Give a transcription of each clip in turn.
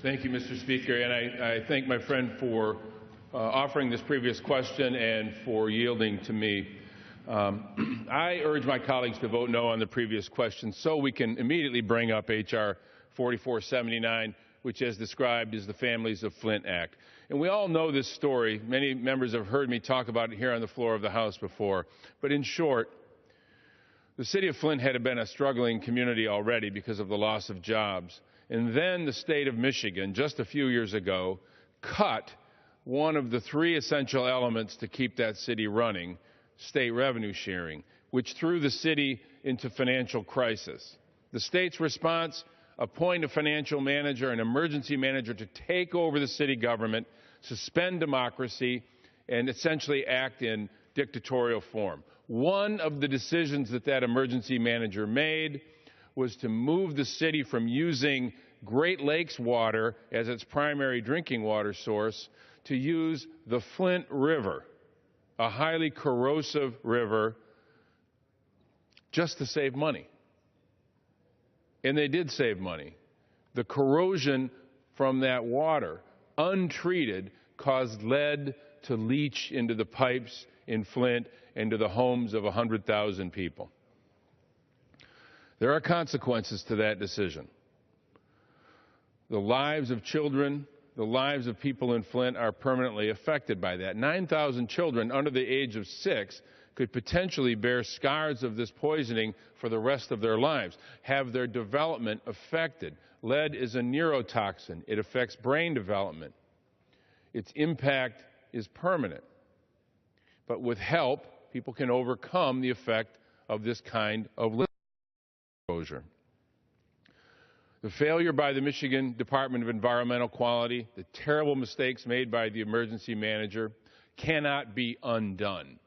Thank you, Mr. Speaker, and I thank my friend for offering this previous question and for yielding to me. I urge my colleagues to vote no on the previous question so we can immediately bring up H.R. 4479, which, as described, is the Families of Flint Act. And we all know this story. Many members have heard me talk about it here on the floor of the House before. But in short, the city of Flint had been a struggling community already because of the loss of jobs. And then the state of Michigan, just a few years ago, cut one of the three essential elements to keep that city running, state revenue sharing, which threw the city into financial crisis. The state's response: appoint a financial manager, an emergency manager, to take over the city government, suspend democracy, and essentially act in dictatorial form. One of the decisions that emergency manager made was to move the city from using Great Lakes water as its primary drinking water source to use the Flint River, a highly corrosive river, just to save money. And they did save money. The corrosion from that water, untreated, caused lead to leach into the pipes in Flint and to the homes of 100,000 people. There are consequences to that decision. The lives of children, the lives of people in Flint are permanently affected by that. 9,000 children under the age of 6 could potentially bear scars of this poisoning for the rest of their lives, have their development affected. Lead is a neurotoxin. It affects brain development. Its impact is permanent. But with help, people can overcome the effect of this kind of lead exposure. The failure by the Michigan Department of Environmental Quality, the terrible mistakes made by the emergency manager, cannot be undone.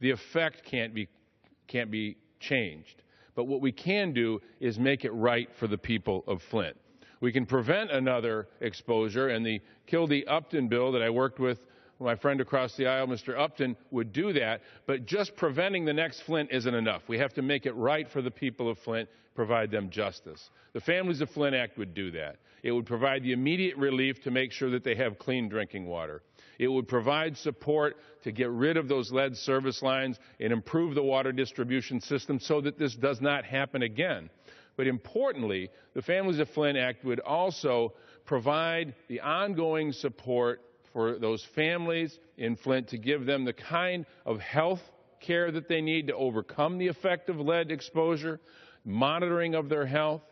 The effect can't be changed. But what we can do is make it right for the people of Flint. We can prevent another exposure, and the Kildee-Upton bill that I worked with my friend across the aisle, Mr. Upton, would do that, but just preventing the next Flint isn't enough. We have to make it right for the people of Flint, provide them justice. The Families of Flint Act would do that. It would provide the immediate relief to make sure that they have clean drinking water. It would provide support to get rid of those lead service lines and improve the water distribution system so that this does not happen again. But importantly, the Families of Flint Act would also provide the ongoing support for those families in Flint to give them the kind of health care that they need to overcome the effect of lead exposure, monitoring of their health,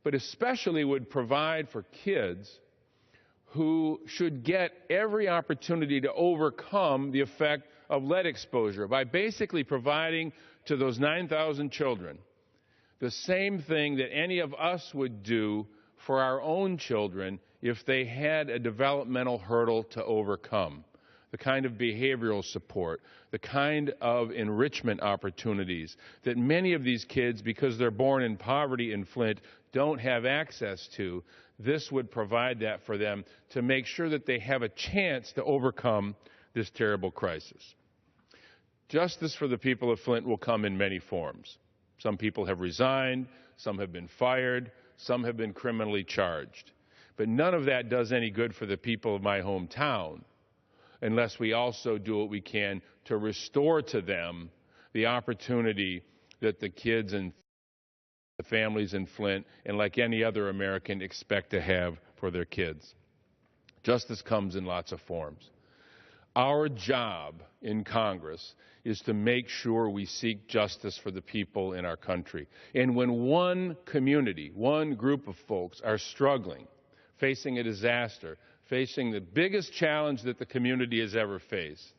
but especially would provide for kids who should get every opportunity to overcome the effect of lead exposure by basically providing to those 9,000 children the same thing that any of us would do for our own children if they had a developmental hurdle to overcome. The kind of behavioral support, the kind of enrichment opportunities that many of these kids, because they're born in poverty in Flint, don't have access to. This would provide that for them to make sure that they have a chance to overcome this terrible crisis. Justice for the people of Flint will come in many forms. Some people have resigned, some have been fired, some have been criminally charged. But none of that does any good for the people of my hometown unless we also do what we can to restore to them the opportunity that the kids and the families in Flint, and like any other American, expect to have for their kids. Justice comes in lots of forms. Our job in Congress is to make sure we seek justice for the people in our country. And when one community, one group of folks are struggling, facing a disaster, facing the biggest challenge that the community has ever faced,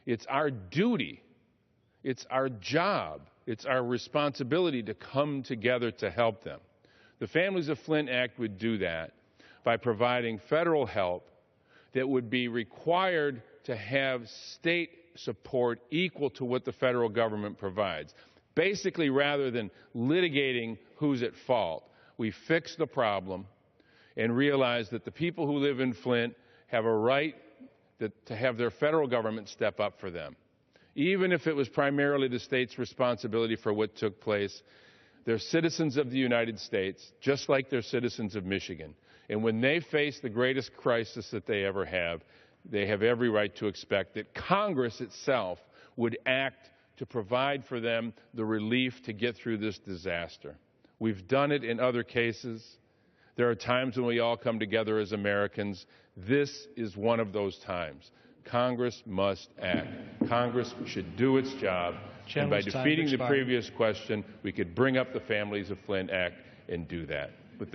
it's our duty, it's our job, it's our responsibility to come together to help them. The Families of Flint Act would do that by providing federal help that would be required to have state support equal to what the federal government provides. Basically, rather than litigating who's at fault, we fix the problem and realize that the people who live in Flint have a right to have their federal government step up for them. Even if it was primarily the state's responsibility for what took place, They're citizens of the United States, just like they're citizens of Michigan. And when they face the greatest crisis that they ever have, they have every right to expect that Congress itself would act to provide for them the relief to get through this disaster. We've done it in other cases. There are times when we all come together as Americans. This is one of those times. Congress must act. Congress should do its job. And by defeating the previous question, we could bring up the Families of Flint Act and do that. With that.